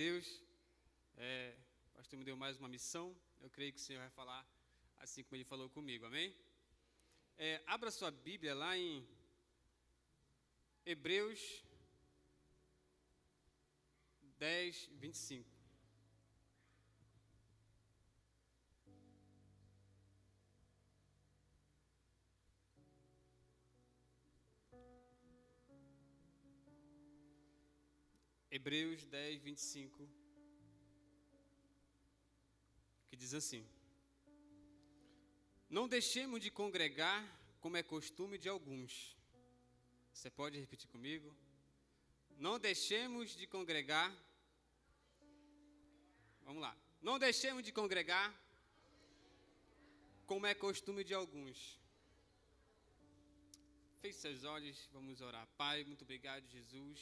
Deus. O pastor me deu mais uma missão. Eu creio que o Senhor vai falar assim como Ele falou comigo, amém? Abra sua Bíblia lá em Hebreus 10, 25. Hebreus 10, 25, que diz assim: Não deixemos de congregar, como é costume de alguns. Você pode repetir comigo? Não deixemos de congregar. Vamos lá. Não deixemos de congregar, como é costume de alguns. Feche seus olhos, vamos orar. Pai, muito obrigado, Jesus,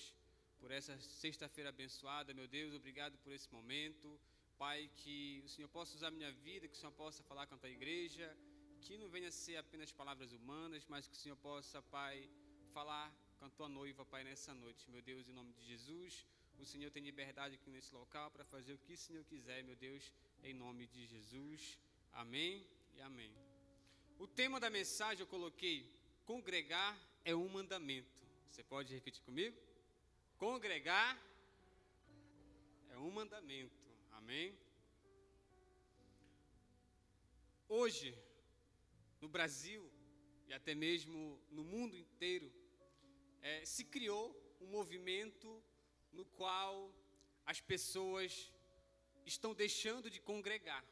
por essa sexta-feira abençoada, meu Deus, obrigado por esse momento. Pai, que o Senhor possa usar a minha vida, que o Senhor possa falar com a tua igreja, que não venha ser apenas palavras humanas, mas que o Senhor possa, Pai, falar com a tua noiva, Pai, nessa noite. Meu Deus, em nome de Jesus, o Senhor tem liberdade aqui nesse local para fazer o que o Senhor quiser, meu Deus, em nome de Jesus. Amém e amém. O tema da mensagem eu coloquei: congregar é um mandamento. Você pode repetir comigo? Congregar é um mandamento. Amém? Hoje, no Brasil e até mesmo no mundo inteiro, se criou um movimento no qual as pessoas estão deixando de congregar,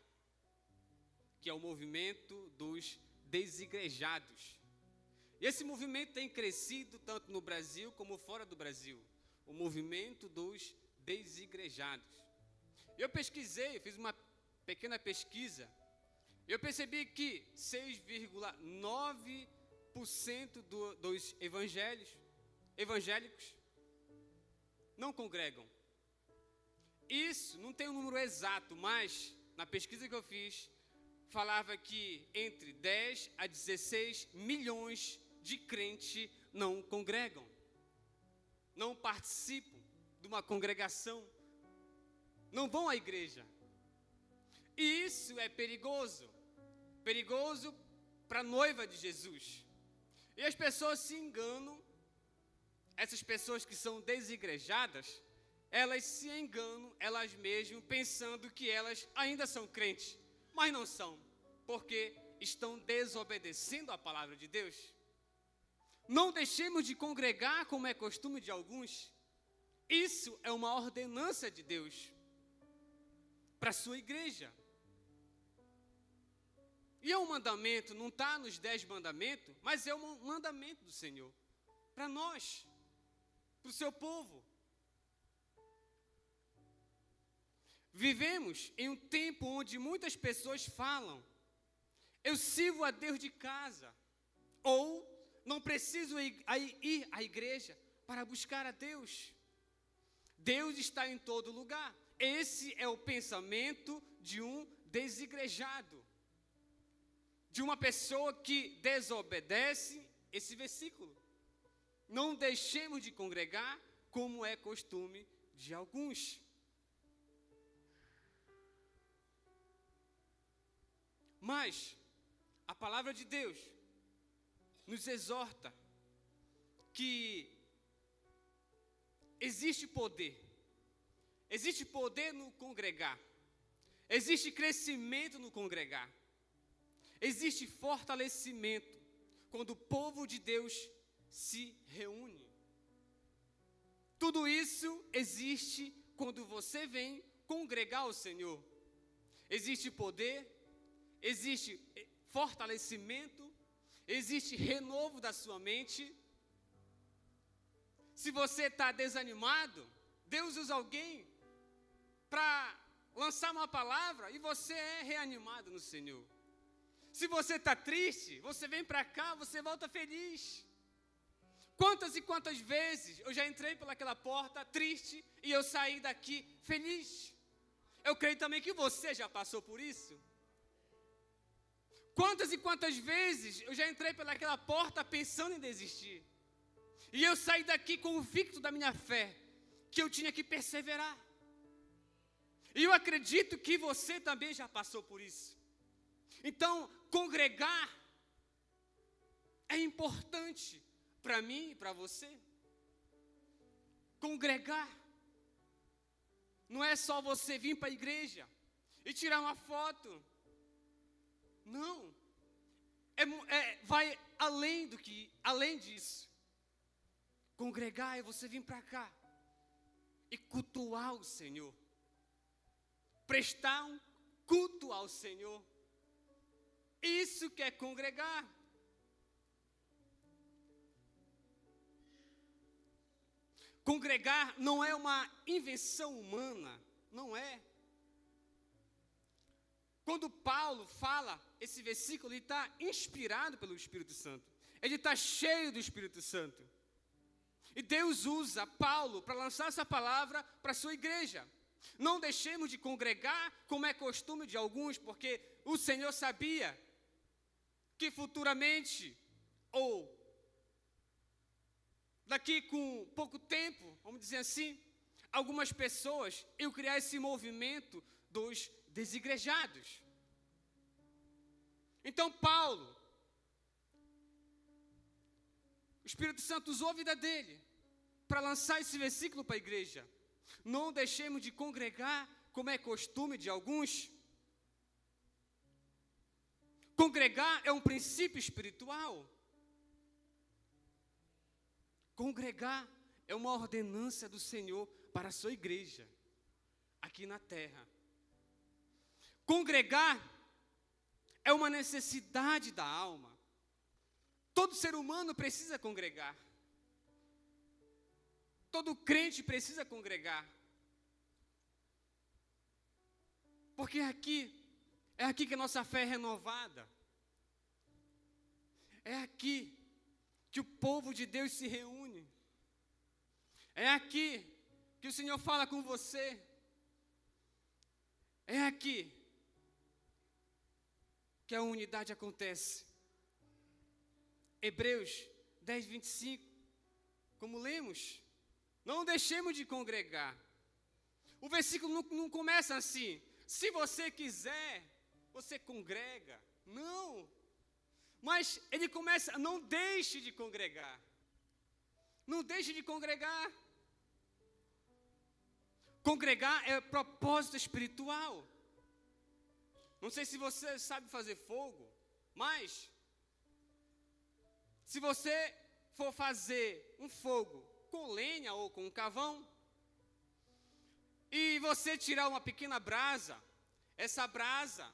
que é o movimento dos desigrejados. E esse movimento tem crescido tanto no Brasil como fora do Brasil, o movimento dos desigrejados. Eu pesquisei, fiz uma pequena pesquisa, eu percebi que 6,9% dos evangélicos não congregam. Isso não tem um número exato, mas na pesquisa que eu fiz, falava que entre 10 a 16 milhões de crentes não congregam, não participam de uma congregação, não vão à igreja. E isso é perigoso para a noiva de Jesus. E as pessoas se enganam, essas pessoas que são desigrejadas, elas se enganam elas mesmas, pensando que elas ainda são crentes, mas não são, porque estão desobedecendo a palavra de Deus. Não deixemos de congregar, como é costume de alguns. Isso é uma ordenança de Deus para a sua igreja. E é um mandamento, não está nos 10 mandamentos, mas é um mandamento do Senhor para nós, para o seu povo. Vivemos em um tempo onde muitas pessoas falam: eu sirvo a Deus de casa, ou não preciso ir à igreja para buscar a Deus. Deus está em todo lugar. Esse é o pensamento de um desigrejado, de uma pessoa que desobedece esse versículo. Não deixemos de congregar, como é costume de alguns. Mas a palavra de Deus nos exorta que existe poder no congregar, existe crescimento no congregar, existe fortalecimento quando o povo de Deus se reúne. Tudo isso existe quando você vem congregar ao Senhor. Existe poder, existe fortalecimento, existe renovo da sua mente. Se você está desanimado, Deus usa alguém para lançar uma palavra e você é reanimado no Senhor. Se você está triste, você vem para cá, você volta feliz. Quantas e quantas vezes eu já entrei pelaquela porta triste e eu saí daqui feliz. Eu creio também que você já passou por isso. Quantas e quantas vezes eu já entrei pelaquela porta pensando em desistir. E eu saí daqui convicto da minha fé, que eu tinha que perseverar. E eu acredito que você também já passou por isso. Então, congregar é importante para mim e para você. Congregar não é só você vir para a igreja e tirar uma foto. Não. Vai além disso. Congregar é você vir para cá e cultuar o Senhor. Prestar um culto ao Senhor. Isso que é congregar. Congregar não é uma invenção humana, não é. Quando Paulo fala esse versículo, ele está inspirado pelo Espírito Santo. Ele está cheio do Espírito Santo. E Deus usa Paulo para lançar essa palavra para a sua igreja. Não deixemos de congregar como é costume de alguns, porque o Senhor sabia que futuramente, ou daqui com pouco tempo, vamos dizer assim, algumas pessoas iam criar esse movimento dos desigrejados. Então Paulo, o Espírito Santo usou a vida dele para lançar esse versículo para a igreja. Não deixemos de congregar como é costume de alguns. Congregar é um princípio espiritual. Congregar é uma ordenança do Senhor para a sua igreja, aqui na terra. Congregar é uma necessidade da alma. Todo ser humano precisa congregar. Todo crente precisa congregar. Porque é aqui que a nossa fé é renovada. É aqui que o povo de Deus se reúne. É aqui que o Senhor fala com você. É aqui que a unidade acontece. Hebreus 10, 25, como lemos, não deixemos de congregar. O versículo não começa assim, se você quiser, você congrega. Não. Mas ele começa, não deixe de congregar. Não deixe de congregar. Congregar é propósito espiritual. Não sei se você sabe fazer fogo, mas se você for fazer um fogo com lenha ou com um carvão, e você tirar uma pequena brasa, essa brasa,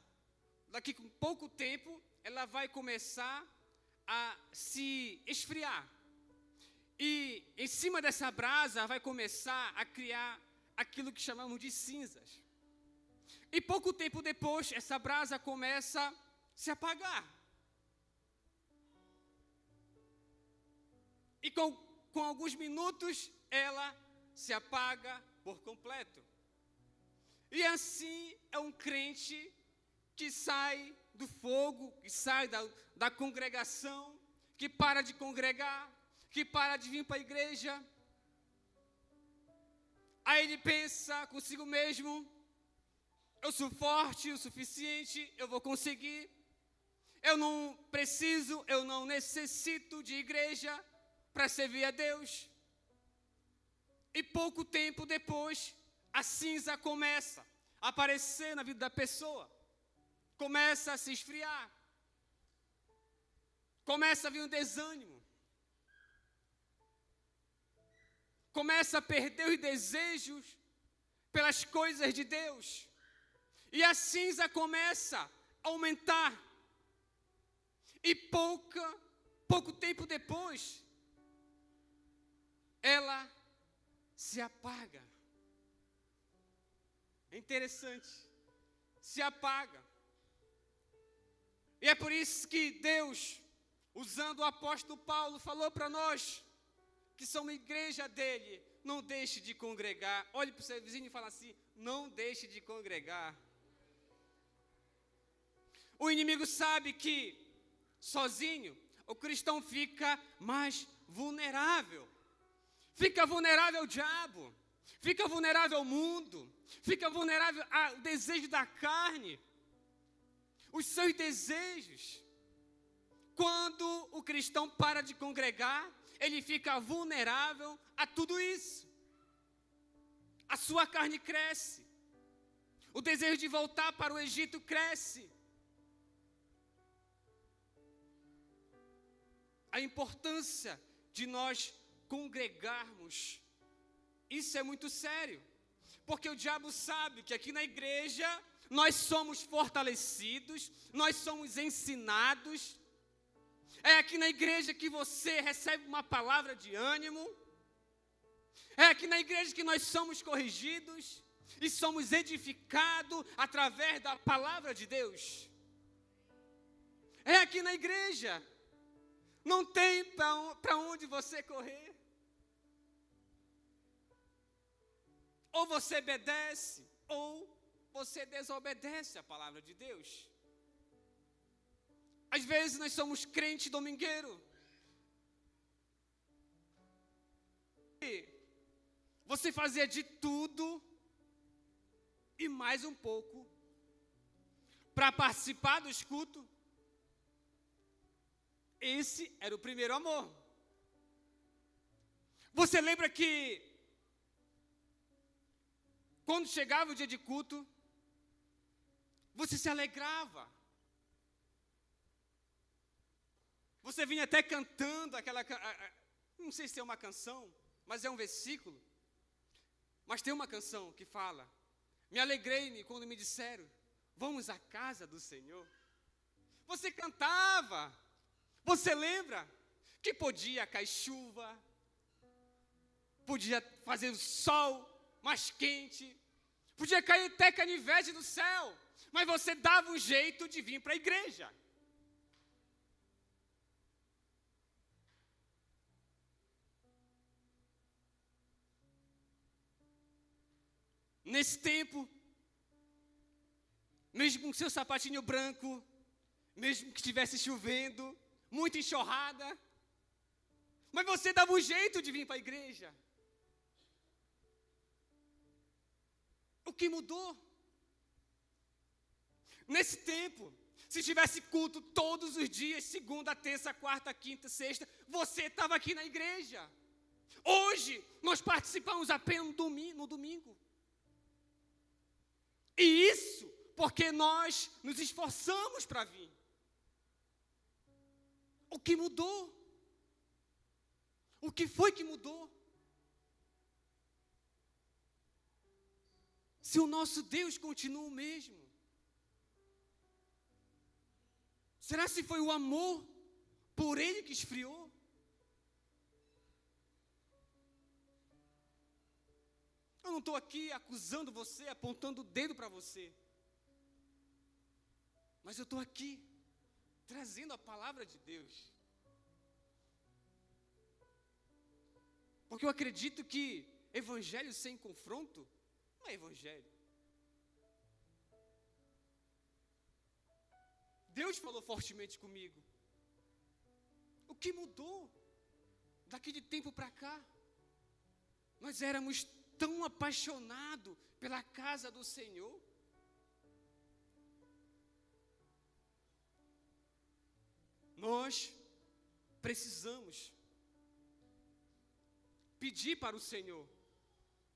daqui com pouco tempo, ela vai começar a se esfriar. E em cima dessa brasa vai começar a criar aquilo que chamamos de cinzas. E pouco tempo depois, essa brasa começa a se apagar. E com alguns minutos, ela se apaga por completo. E assim é um crente que sai do fogo, que sai da congregação, que para de congregar, que para de vir para a igreja. Aí ele pensa consigo mesmo, eu sou forte o suficiente, eu vou conseguir. Eu não preciso, eu não necessito de igreja para servir a Deus. E pouco tempo depois, a cinza começa a aparecer na vida da pessoa. Começa a se esfriar. Começa a vir um desânimo. Começa a perder os desejos pelas coisas de Deus. E a cinza começa a aumentar. E pouco tempo depois, ela se apaga. É interessante. Se apaga. E é por isso que Deus, usando o apóstolo Paulo, falou para nós, que somos igreja dele, não deixe de congregar. Olhe para o seu vizinho e fala assim, não deixe de congregar. O inimigo sabe que, sozinho, o cristão fica mais vulnerável. Fica vulnerável ao diabo, fica vulnerável ao mundo, fica vulnerável ao desejo da carne, os seus desejos. Quando o cristão para de congregar, ele fica vulnerável a tudo isso. A sua carne cresce. O desejo de voltar para o Egito cresce. A importância de nós congregarmos, isso é muito sério. Porque o diabo sabe que aqui na igreja nós somos fortalecidos, nós somos ensinados. É aqui na igreja que você recebe uma palavra de ânimo. É aqui na igreja que nós somos corrigidos e somos edificados através da palavra de Deus. É aqui na igreja. Não tem para onde você correr. Ou você obedece, ou você desobedece a palavra de Deus. Às vezes nós somos crente domingueiro. Você fazia de tudo e mais um pouco para participar dos cultos. Esse era o primeiro amor. Você lembra que quando chegava o dia de culto, você se alegrava. Você vinha até cantando aquela, não sei se é uma canção, mas é um versículo. Mas tem uma canção que fala: me alegrei quando me disseram, vamos à casa do Senhor. Você cantava. Você lembra que podia cair chuva, podia fazer o sol mais quente, podia cair até canivete do céu, mas você dava um jeito de vir para a igreja. Nesse tempo, mesmo com seu sapatinho branco, mesmo que estivesse chovendo, muita enxurrada, mas você dava um jeito de vir para a igreja. O que mudou? Nesse tempo, se tivesse culto todos os dias, segunda, terça, quarta, quinta, sexta, você estava aqui na igreja. Hoje, nós participamos apenas no domingo. E isso porque nós nos esforçamos para vir. O que mudou? O que foi que mudou? Se o nosso Deus continua o mesmo. Será se foi o amor por Ele que esfriou? Eu não estou aqui acusando você, apontando o dedo para você. Mas eu estou aqui trazendo a palavra de Deus. Porque eu acredito que evangelho sem confronto não é evangelho. Deus falou fortemente comigo. O que mudou daqui de tempo para cá? Nós éramos tão apaixonados pela casa do Senhor. Nós precisamos pedir para o Senhor: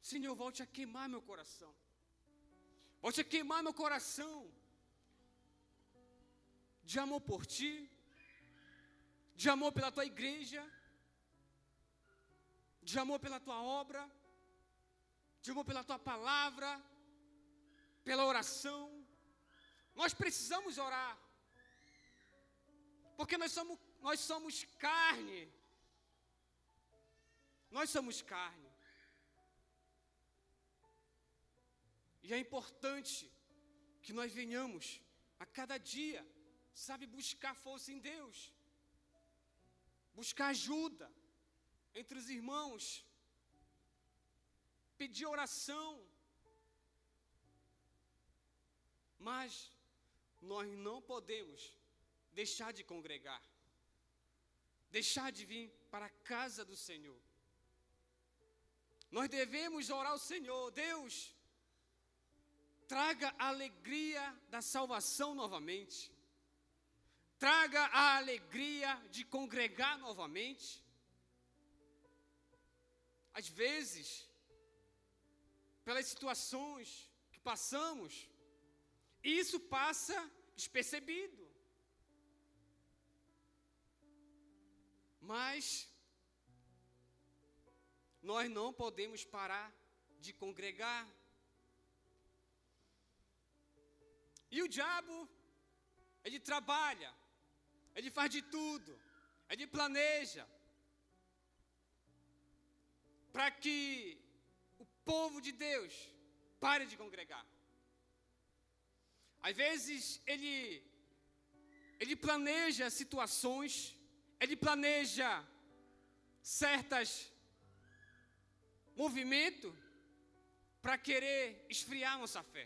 Senhor, volte a queimar meu coração. Volte a queimar meu coração de amor por Ti, de amor pela Tua igreja, de amor pela Tua obra, de amor pela Tua palavra, pela oração. Nós precisamos orar. Porque nós somos carne. Nós somos carne. E é importante que nós venhamos a cada dia, sabe, buscar força em Deus. Buscar ajuda entre os irmãos. Pedir oração. Mas nós não podemos deixar de congregar, deixar de vir para a casa do Senhor. Nós devemos orar ao Senhor: Deus, traga a alegria da salvação novamente. Traga a alegria de congregar novamente. Às vezes, pelas situações que passamos, isso passa despercebido. Mas nós não podemos parar de congregar. E o diabo, ele trabalha, ele faz de tudo, ele planeja para que o povo de Deus pare de congregar. Às vezes ele planeja situações, ele planeja certos movimentos para querer esfriar nossa fé,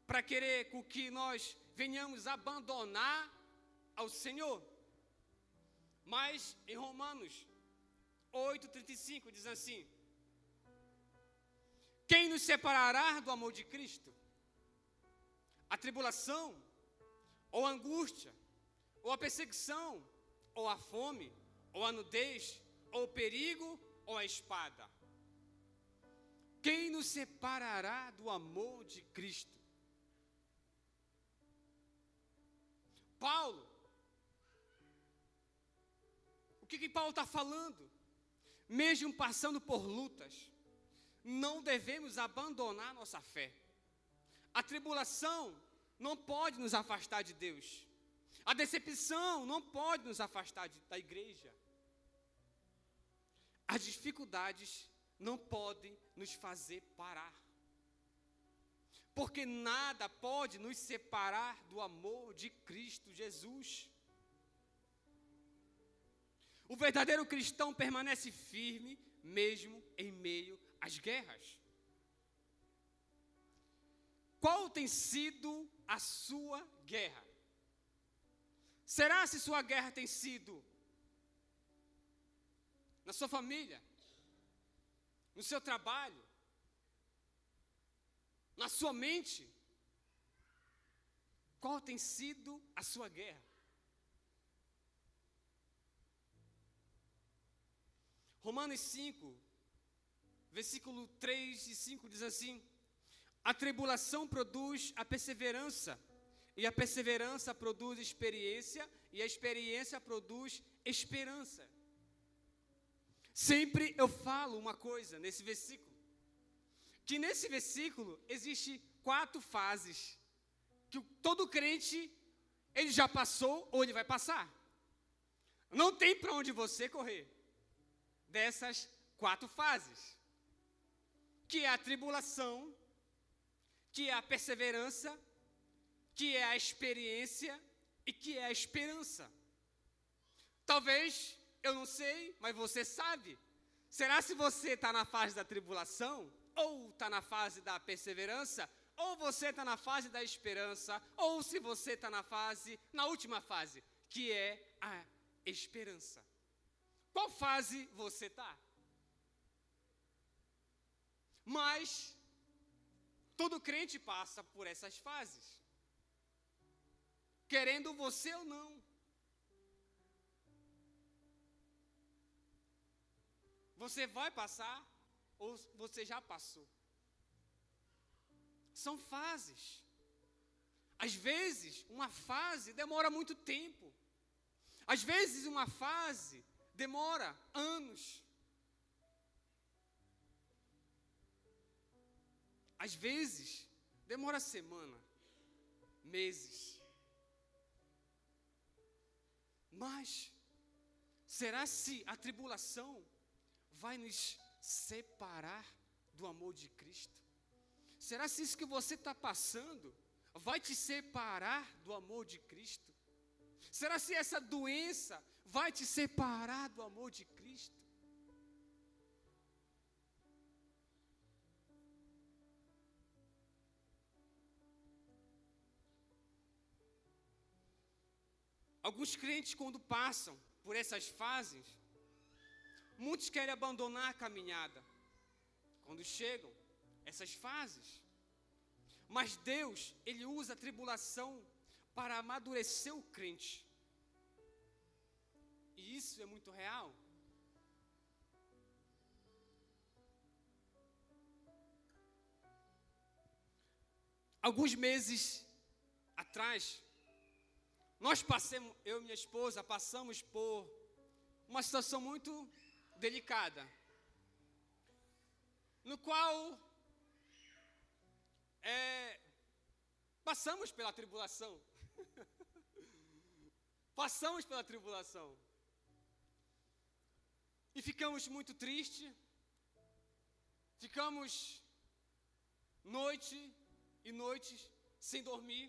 para querer com que nós venhamos abandonar ao Senhor. Mas em Romanos 8:35 diz assim: quem nos separará do amor de Cristo? A tribulação, ou a angústia, ou a perseguição, ou a fome, ou a nudez, ou o perigo, ou a espada. Quem nos separará do amor de Cristo? Paulo, o que Paulo está falando? Mesmo passando por lutas, não devemos abandonar nossa fé. A tribulação não pode nos afastar de Deus. A decepção não pode nos afastar da igreja. As dificuldades não podem nos fazer parar. Porque nada pode nos separar do amor de Cristo Jesus. O verdadeiro cristão permanece firme mesmo em meio às guerras. Qual tem sido a sua guerra? Será se sua guerra tem sido na sua família, no seu trabalho, na sua mente? Qual tem sido a sua guerra? Romanos 5, versículo 3 e 5 diz assim: a tribulação produz a perseverança, e a perseverança produz experiência, e a experiência produz esperança. Sempre eu falo uma coisa nesse versículo, que nesse versículo existe 4 fases, que todo crente, ele já passou ou ele vai passar. Não tem para onde você correr dessas 4 fases, que é a tribulação, que é a perseverança, que é a experiência e que é a esperança. Talvez, eu não sei, mas você sabe. Será se você está na fase da tribulação, ou está na fase da perseverança, ou você está na fase da esperança, ou se você está na última fase, que é a esperança. Qual fase você está? Mas todo crente passa por essas fases, querendo você ou não. Você vai passar ou você já passou? São fases. Às vezes, uma fase demora muito tempo. Às vezes, uma fase demora anos. Às vezes, demora semana, meses. Mas, será se a tribulação vai nos separar do amor de Cristo? Será se isso que você está passando vai te separar do amor de Cristo? Será se essa doença vai te separar do amor de Cristo? Alguns crentes, quando passam por essas fases, muitos querem abandonar a caminhada quando chegam essas fases. Mas Deus, Ele usa a tribulação para amadurecer o crente. E isso é muito real. Alguns meses atrás, eu e minha esposa passamos por uma situação muito delicada, no qual passamos pela tribulação. Passamos pela tribulação. E ficamos muito tristes. Ficamos noite e noites sem dormir.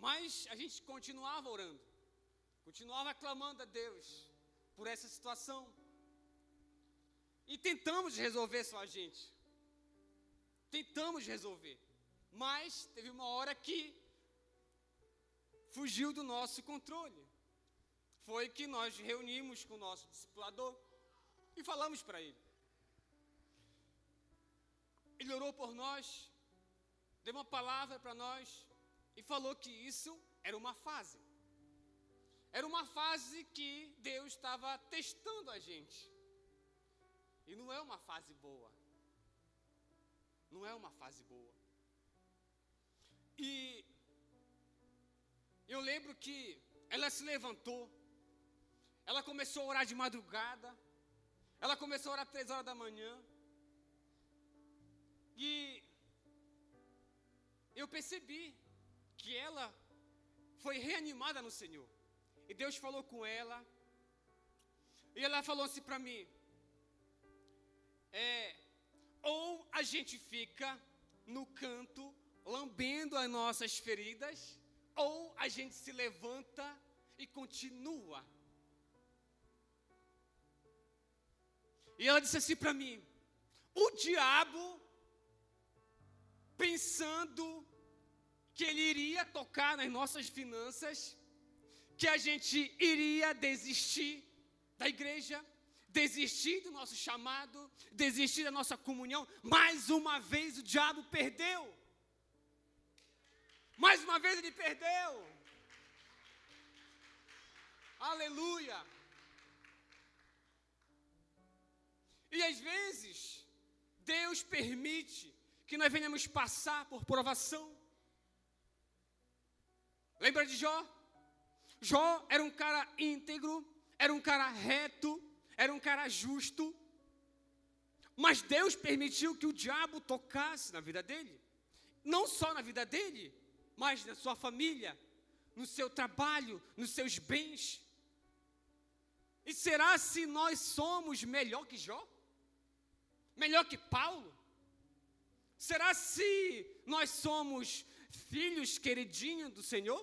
Mas a gente continuava orando. Continuava clamando a Deus por essa situação. E tentamos resolver só a gente. Tentamos resolver. Mas teve uma hora que fugiu do nosso controle. Foi que nós reunimos com o nosso discipulador e falamos para ele. Ele orou por nós, deu uma palavra para nós e falou que isso era uma fase. Era uma fase que Deus estava testando a gente. E não é uma fase boa. Não é uma fase boa. E eu lembro que ela se levantou, ela começou a orar de madrugada, ela começou a orar 3 horas da manhã, e eu percebi que ela foi reanimada no Senhor, e Deus falou com ela, e ela falou assim para mim, ou a gente fica no canto, lambendo as nossas feridas, ou a gente se levanta e continua. E ela disse assim para mim, o diabo, pensando que ele iria tocar nas nossas finanças, que a gente iria desistir da igreja, desistir do nosso chamado, desistir da nossa comunhão, mais uma vez o diabo perdeu. Mais uma vez ele perdeu. Aleluia. E às vezes, Deus permite que nós venhamos passar por provação. Lembra de Jó? Jó era um cara íntegro, era um cara reto, era um cara justo. Mas Deus permitiu que o diabo tocasse na vida dele. Não só na vida dele, mas na sua família, no seu trabalho, nos seus bens. E será se nós somos melhor que Jó? Melhor que Paulo? Será se nós somos filhos queridinhos do Senhor?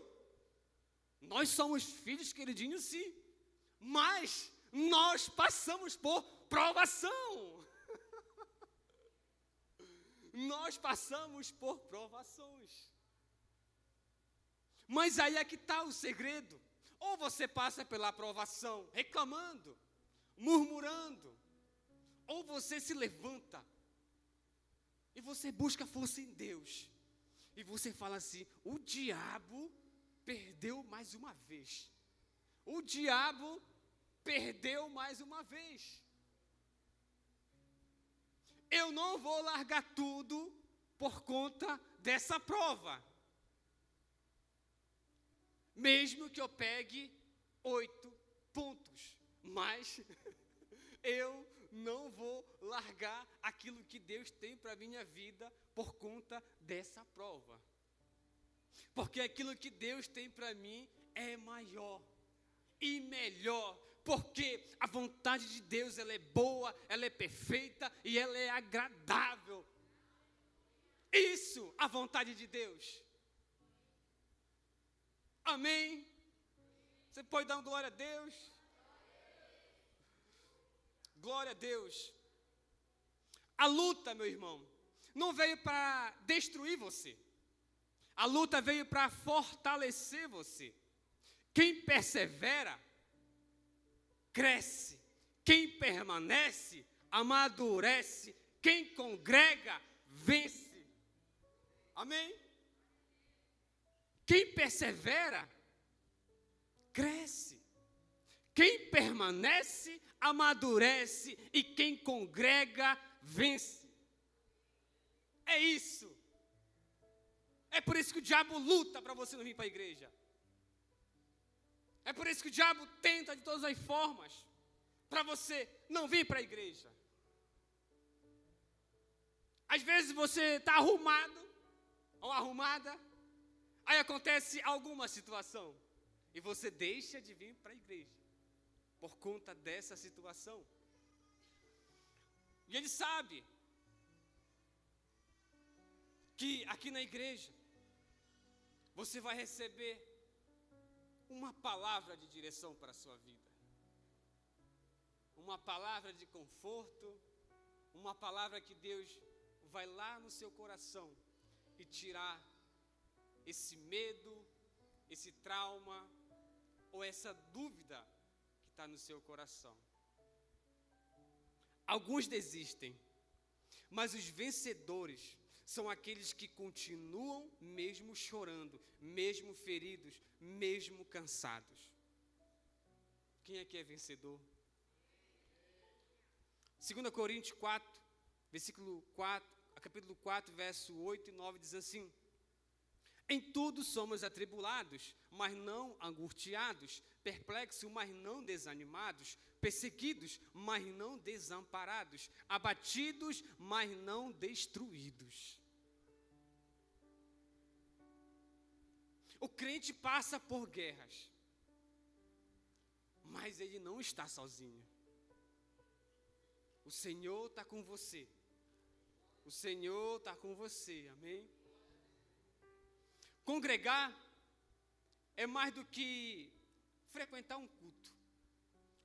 Nós somos filhos queridinhos, sim. Mas nós passamos por provação. Nós passamos por provações. Mas aí é que está o segredo. Ou você passa pela aprovação reclamando, murmurando, ou você se levanta e você busca força em Deus. E você fala assim, o diabo perdeu mais uma vez. O diabo perdeu mais uma vez. Eu não vou largar tudo por conta dessa prova. Mesmo que eu pegue 8 pontos, mas eu não vou largar aquilo que Deus tem para a minha vida por conta dessa prova. Porque aquilo que Deus tem para mim é maior e melhor. Porque a vontade de Deus, ela é boa, ela é perfeita e ela é agradável. Isso, a vontade de Deus. Amém? Você pode dar uma glória a Deus? Glória a Deus. A luta, meu irmão, não veio para destruir você. A luta veio para fortalecer você. Quem persevera, cresce. Quem permanece, amadurece. Quem congrega, vence. Amém? Quem persevera, cresce. Quem permanece, amadurece. E quem congrega, vence. É isso. É por isso que o diabo luta para você não vir para a igreja. É por isso que o diabo tenta de todas as formas para você não vir para a igreja. Às vezes você está arrumado ou arrumada, aí acontece alguma situação e você deixa de vir para a igreja por conta dessa situação. E ele sabe que aqui na igreja você vai receber uma palavra de direção para a sua vida. Uma palavra de conforto, uma palavra que Deus vai lá no seu coração e tirar esse medo, esse trauma ou essa dúvida que está no seu coração. Alguns desistem, mas os vencedores são aqueles que continuam mesmo chorando, mesmo feridos, mesmo cansados. Quem aqui é vencedor? 2 Coríntios 4, versículo 4, capítulo 4, verso 8 e 9 diz assim: em tudo somos atribulados, mas não angustiados, perplexos, mas não desanimados, perseguidos, mas não desamparados, abatidos, mas não destruídos. O crente passa por guerras, mas ele não está sozinho. O Senhor está com você. O Senhor está com você, amém? Congregar é mais do que frequentar um culto.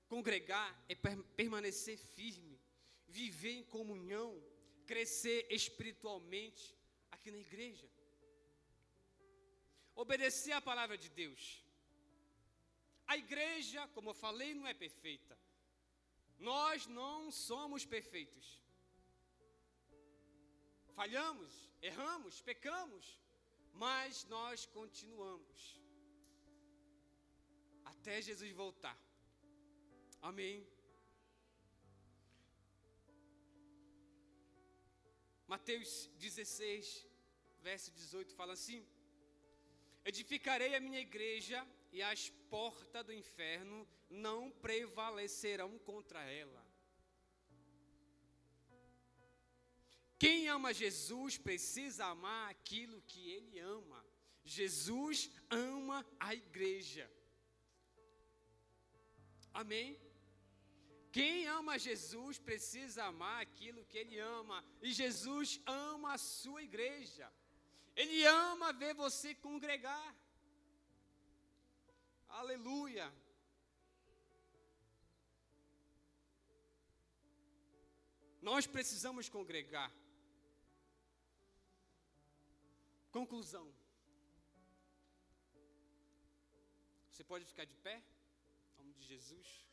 Congregar é permanecer firme, viver em comunhão, crescer espiritualmente aqui na igreja. Obedecer a palavra de Deus. A igreja, como eu falei, não é perfeita. Nós não somos perfeitos. Falhamos, erramos, pecamos, mas nós continuamos até Jesus voltar. Amém. Mateus 16, verso 18 fala assim: edificarei a minha igreja e as portas do inferno não prevalecerão contra ela. Quem ama Jesus precisa amar aquilo que ele ama. Jesus ama a igreja. Amém? Quem ama Jesus precisa amar aquilo que ele ama. E Jesus ama a sua igreja. Ele ama ver você congregar. Aleluia. Nós precisamos congregar. Conclusão. Você pode ficar de pé? Em nome de Jesus.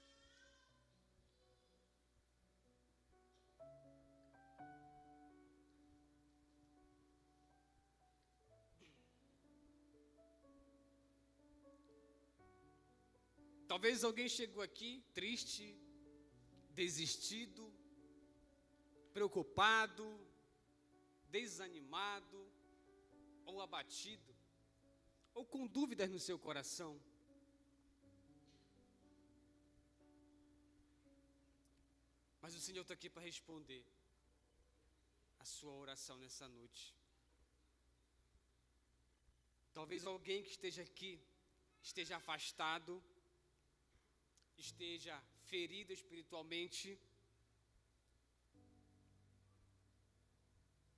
Talvez alguém chegou aqui triste, desistido, preocupado, desanimado, ou abatido, ou com dúvidas no seu coração. Mas o Senhor está aqui para responder a sua oração nessa noite. Talvez alguém que esteja aqui, esteja afastado, esteja ferido espiritualmente,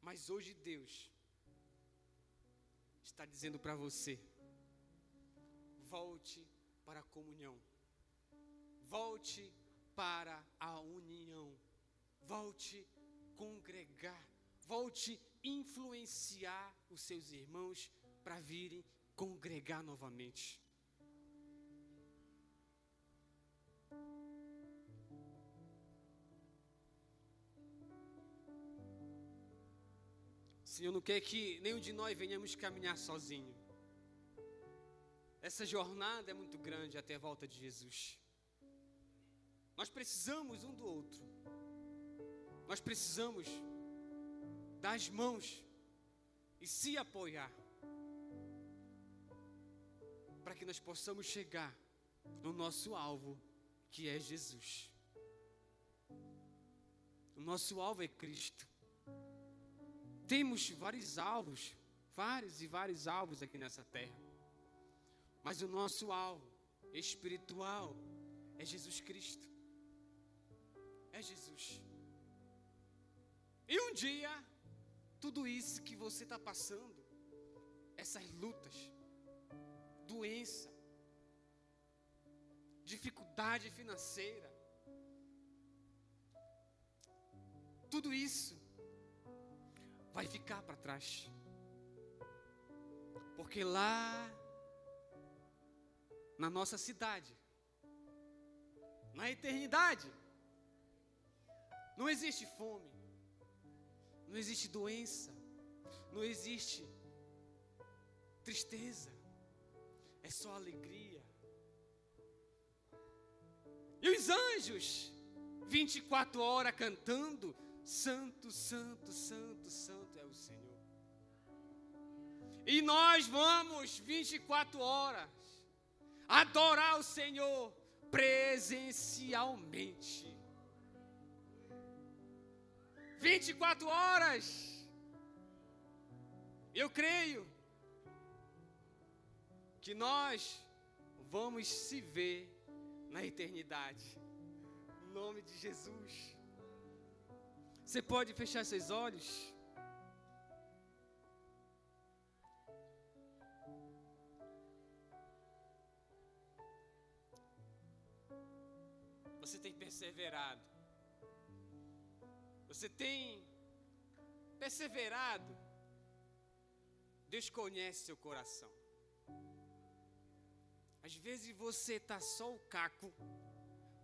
mas hoje Deus está dizendo para você: volte para a comunhão, volte para a união, volte congregar, volte influenciar os seus irmãos para virem congregar novamente. Senhor não quer que nenhum de nós venhamos caminhar sozinho. Essa jornada é muito grande até a volta de Jesus. Nós precisamos um do outro. Nós precisamos dar as mãos e se apoiar, para que nós possamos chegar no nosso alvo, que é Jesus. O nosso alvo é Cristo. Temos vários alvos, vários alvos aqui nessa terra. Mas o nosso alvo espiritual é Jesus Cristo. É Jesus. E um dia, tudo isso que você está passando, essas lutas, doença, dificuldade financeira, tudo isso vai ficar para trás. Porque lá na nossa cidade, na eternidade, não existe fome, não existe doença, não existe tristeza, é só alegria. E os anjos, 24 horas cantando, Santo, Santo, Santo, Santo é o Senhor. E nós vamos 24 horas adorar o Senhor presencialmente. 24 horas. Eu creio que nós vamos se ver na eternidade. Em nome de Jesus. Você pode fechar seus olhos? Você tem perseverado. Você tem perseverado. Deus conhece seu coração. Às vezes você está só o caco,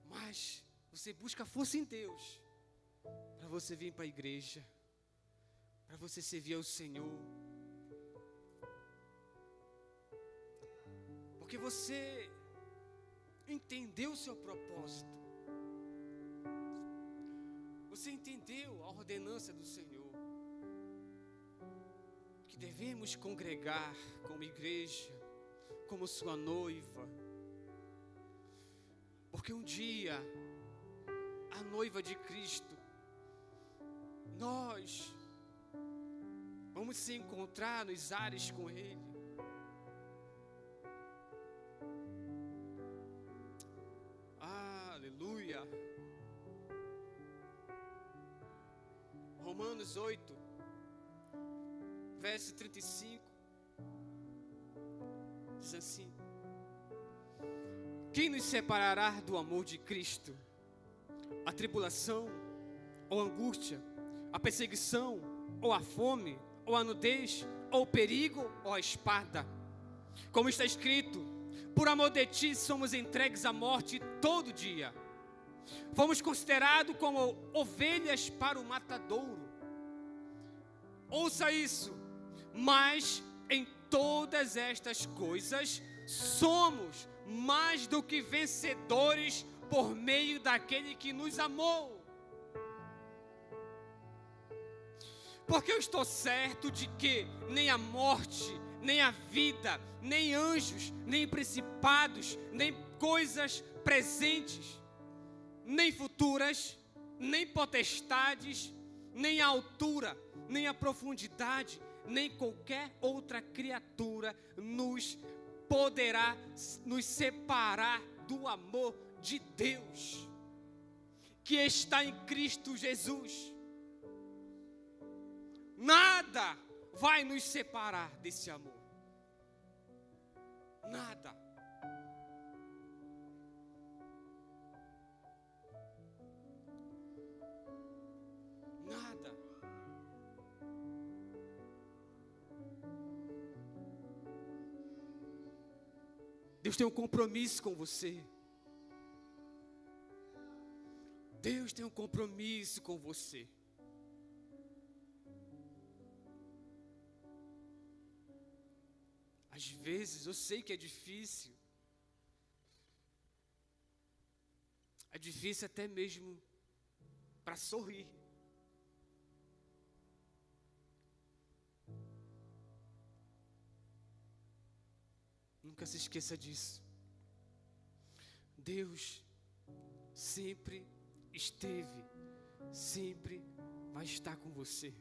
mas você busca força em Deus para você vir para a igreja, para você servir ao Senhor, porque você entendeu o seu propósito, você entendeu a ordenança do Senhor, que devemos congregar como igreja, como sua noiva, porque um dia a noiva de Cristo, nós vamos se encontrar nos ares com Ele. Aleluia. Romanos 8, verso 35, diz assim: quem nos separará do amor de Cristo? A tribulação, ou a angústia, a perseguição, ou a fome, ou a nudez, ou o perigo, ou a espada. Como está escrito: por amor de ti somos entregues à morte todo dia. Fomos considerados como ovelhas para o matadouro. Ouça isso. Mas em todas estas coisas somos mais do que vencedores por meio daquele que nos amou. Porque eu estou certo de que nem a morte, nem a vida, nem anjos, nem principados, nem coisas presentes, nem futuras, nem potestades, nem a altura, nem a profundidade, nem qualquer outra criatura nos poderá nos separar do amor de Deus, que está em Cristo Jesus. Nada vai nos separar desse amor. Nada. Nada. Deus tem um compromisso com você. Deus tem um compromisso com você. Às vezes eu sei que é difícil. É difícil até mesmo para sorrir. Nunca se esqueça disso. Deus sempre esteve, sempre vai estar com você.